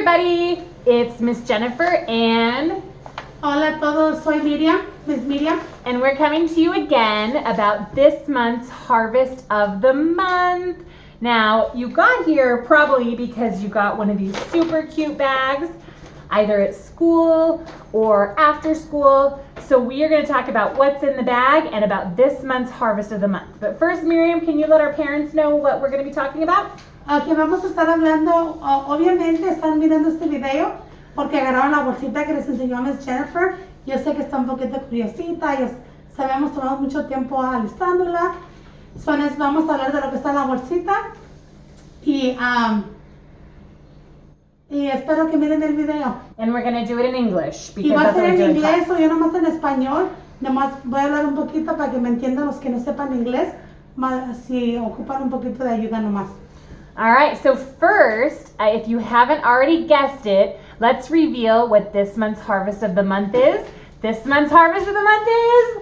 everybody, it's Miss Jennifer and Hola a todos, soy Miriam, Miss Miriam. And we're coming to you again about this month's harvest of the month. Now, you got here probably because you got one of these super cute bags, either at school or after school. So we are going to talk about what's in the bag and about this month's harvest of the month. But first, Miriam, can you let our parents know what we're going to be talking about? Aquí vamos a estar hablando, obviamente están mirando este video porque agarraron la bolsita que les enseñó Miss Jennifer. Yo sé que está un poquito curiosita, ya sabemos, tomamos mucho tiempo alistándola. Vamos a hablar de lo que está en la bolsita y espero que miren el video. And we're going to do it in English. Y va a ser en inglés o yo nomás en español. Nomás voy a hablar un poquito para que me entiendan los que no sepan inglés, si ocupan un poquito de ayuda nomás. All right, so first, if you haven't already guessed it, let's reveal what this month's harvest of the month is. This month's harvest of the month is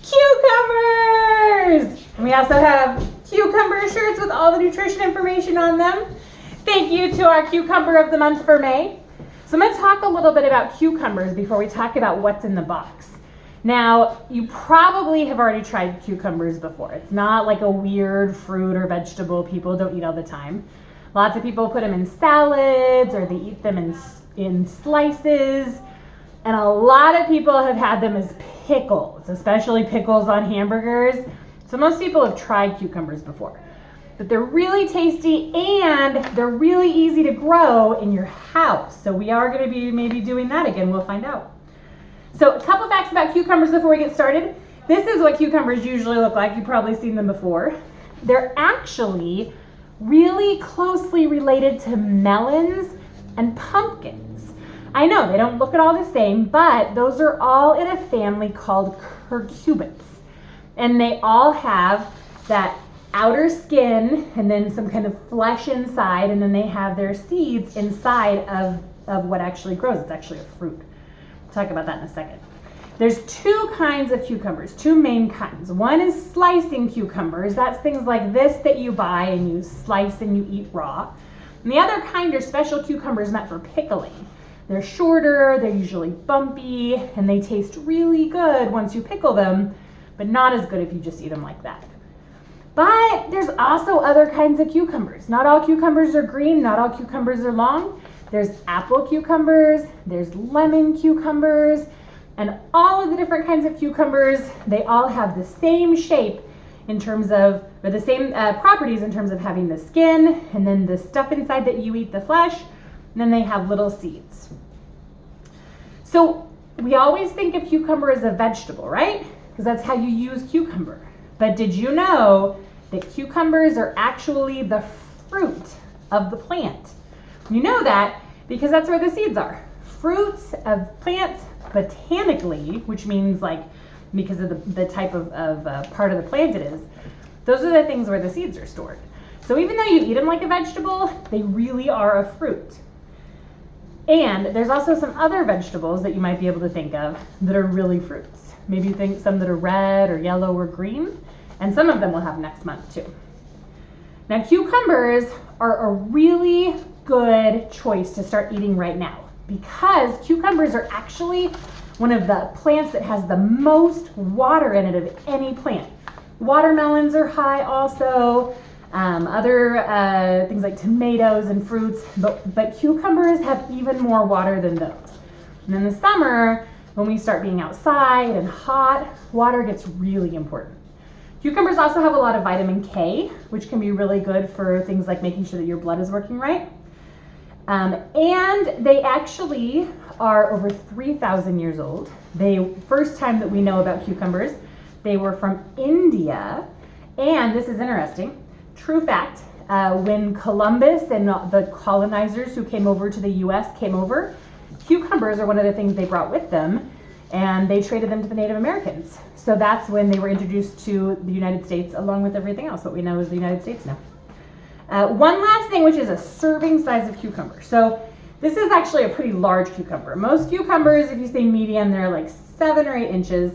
cucumbers! We also have cucumber shirts with all the nutrition information on them. Thank you to our cucumber of the month for May. So I'm going to talk a little bit about cucumbers before we talk about what's in the box. Now, you probably have already tried cucumbers before. It's not like a weird fruit or vegetable people don't eat all the time. Lots of people put them in salads or they eat them in slices. And a lot of people have had them as pickles, especially pickles on hamburgers. So most people have tried cucumbers before. But they're really tasty and they're really easy to grow in your house. So we are going to be maybe doing that again. We'll find out. So a couple facts about cucumbers before we get started. This is what cucumbers usually look like. You've probably seen them before. They're actually really closely related to melons and pumpkins. I know they don't look at all the same, but those are all in a family called cucurbits. And they all have that outer skin and then some kind of flesh inside, and then they have their seeds inside of what actually grows. It's actually a fruit. Talk about that in a second. There's two kinds of cucumbers, two main kinds. One is slicing cucumbers. That's things like this that you buy and you slice and you eat raw. And the other kind are special cucumbers meant for pickling. They're shorter, they're usually bumpy, and they taste really good once you pickle them, but not as good if you just eat them like that. But there's also other kinds of cucumbers. Not all cucumbers are green, not all cucumbers are long. There's apple cucumbers, there's lemon cucumbers, and all of the different kinds of cucumbers, they all have the same shape in terms of, or the same properties in terms of having the skin, and then the stuff inside that you eat, the flesh, and then they have little seeds. So we always think of cucumber as a vegetable, right? Because that's how you use cucumber. But did you know that cucumbers are actually the fruit of the plant? You know that because that's where the seeds are. Fruits of plants botanically, which means like because of the type of part of the plant it is, those are the things where the seeds are stored. So even though you eat them like a vegetable, they really are a fruit. And there's also some other vegetables that you might be able to think of that are really fruits. Maybe you think some that are red or yellow or green, and some of them we'll have next month too. Now cucumbers are a really good choice to start eating right now because cucumbers are actually one of the plants that has the most water in it of any plant. Watermelons are high also, other things like tomatoes and fruits, but cucumbers have even more water than those. And in the summer, when we start being outside and hot, water gets really important. Cucumbers also have a lot of vitamin K, which can be really good for things like making sure that your blood is working right. And they actually are over 3,000 years old. First time that we know about cucumbers, they were from India. And this is interesting, true fact, when Columbus and the colonizers who came over to the US came over, cucumbers are one of the things they brought with them, and they traded them to the Native Americans. So that's when they were introduced to the United States along with everything else, what we know as the United States now. One last thing, which is a serving size of cucumber. So this is actually a pretty large cucumber. Most cucumbers, if you say medium, they're like 7 or 8 inches.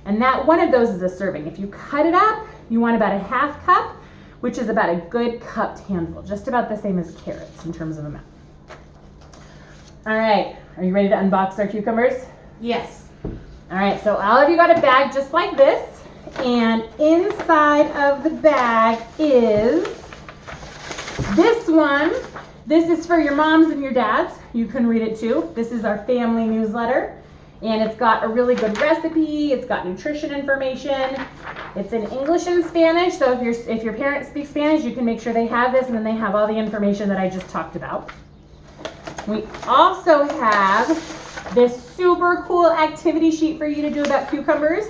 And that one of those is a serving. If you cut it up, you want about a half cup, which is about a good cupped handful, just about the same as carrots in terms of amount. All right, are you ready to unbox our cucumbers? Yes. All right, so all of you got a bag just like this, and inside of the bag is this one. This is for your moms and your dads. You can read it too. This is our family newsletter, and it's got a really good recipe. It's got nutrition information. It's in English and Spanish, so if your parents speak Spanish, you can make sure they have this, and then they have all the information that I just talked about. We also have this super cool activity sheet for you to do about cucumbers.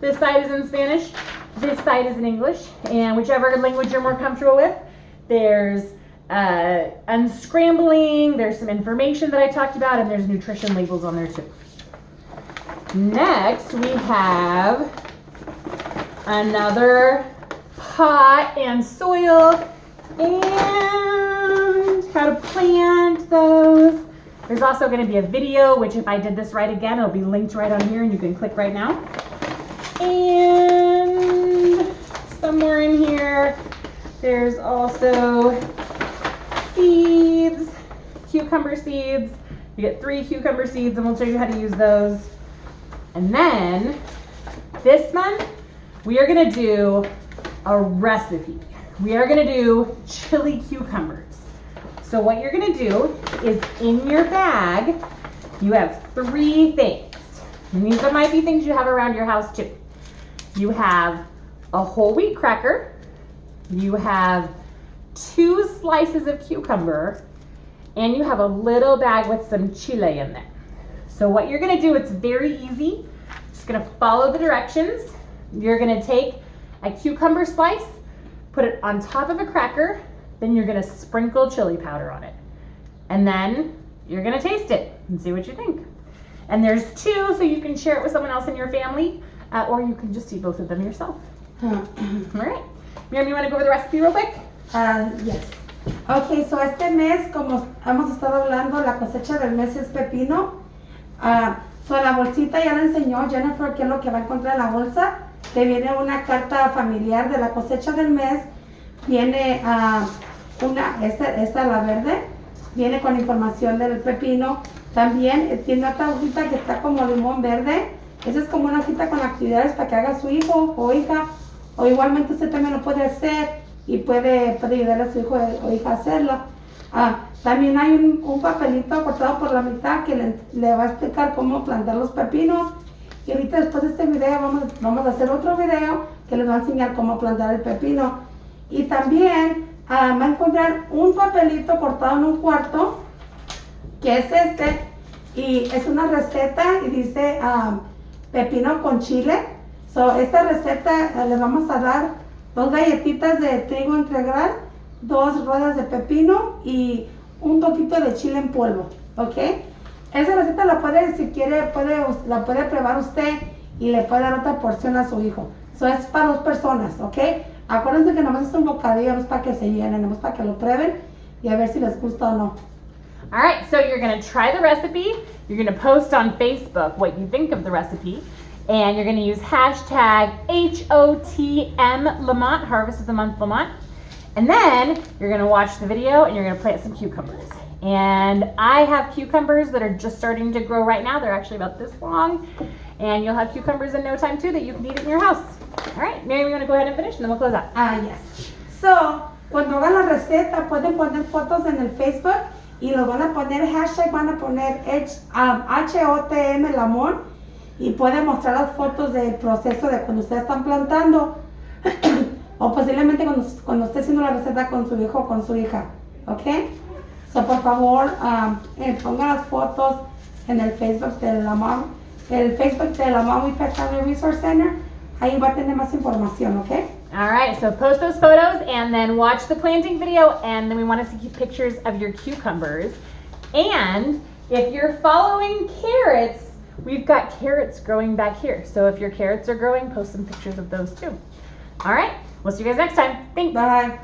This side is in Spanish, this side is in English, and whichever language you're more comfortable with. There's unscrambling, there's some information that I talked about, and there's nutrition labels on there too. Next, we have another pot and soil and how to plant those. There's also going to be a video, which if I did this right again, it'll be linked right on here and you can click right now. And somewhere in here, there's also seeds, cucumber seeds. You get 3 cucumber seeds and we'll show you how to use those. And then this month, we are going to do a recipe. We are going to do chili cucumbers. So what you're going to do is in your bag, you have 3 things. And these might be things you have around your house too. You have a whole wheat cracker. You have 2 slices of cucumber. And you have a little bag with some chile in there. So what you're going to do, it's very easy. Just going to follow the directions. You're going to take a cucumber slice, put it on top of a cracker, then you're going to sprinkle chili powder on it. And then you're going to taste it and see what you think. And there's 2, so you can share it with someone else in your family, or you can just eat both of them yourself. All right. Miriam, you want to go over the recipe real quick? Yes. Ok, so este mes, como hemos estado hablando, la cosecha del mes es pepino. So la bolsita ya la enseñó Jennifer qué es lo que va a encontrar en la bolsa. Que viene una carta familiar de la cosecha del mes. Viene esta la verde. Viene con información del pepino. También tiene otra hojita que está como limón verde. Esa es como una hojita con actividades para que haga su hijo o hija. O igualmente usted también lo puede hacer y puede ayudar a su hijo o hija a hacerlo. También hay un papelito cortado por la mitad que le va a explicar cómo plantar los pepinos. Y ahorita después de este video vamos a hacer otro video que les va a enseñar cómo plantar el pepino. Y también va a encontrar un papelito cortado en un cuarto, que es este, y es una receta y dice pepino con chile. So, esta receta les vamos a dar 2 galletitas de trigo integral, 2 ruedas de pepino y un poquito de chile en polvo, ¿ok? Esa receta la puede, si quiere, la puede probar usted y le puede dar otra porción a su hijo. Eso es para 2 personas, ¿ok? Acuérdense que nomás es un bocadillo, no es para que se llenen, nomás para que lo prueben y a ver si les gusta o no. All right, so you're going to try the recipe. You're going to post on Facebook what you think of the recipe. And you're going to use hashtag HOTM Lamont, Harvest of the Month Lamont. And then you're going to watch the video and you're going to plant some cucumbers. And I have cucumbers that are just starting to grow right now. They're actually about this long. And you'll have cucumbers in no time too that you can eat in your house. All right, Miriam, you want to go ahead and finish and then we'll close out. Yes. So, cuando hagan la receta pueden poner fotos en el Facebook y lo van a poner hashtag, van a poner HOTM Lamont y pueden mostrar las fotos del proceso de cuando ustedes están plantando o posiblemente cuando esté haciendo la receta con su hijo o con su hija, ¿ok? So, por favor, pongan las fotos en el Facebook de la Mom, We Pet Family Resource Center. Ahí va a tener más información, ¿ok? All right, so post those photos and then watch the planting video, and then we want to see pictures of your cucumbers. And if you're following carrots, we've got carrots growing back here. So if your carrots are growing, post some pictures of those too. All right, we'll see you guys next time. Thanks. Bye.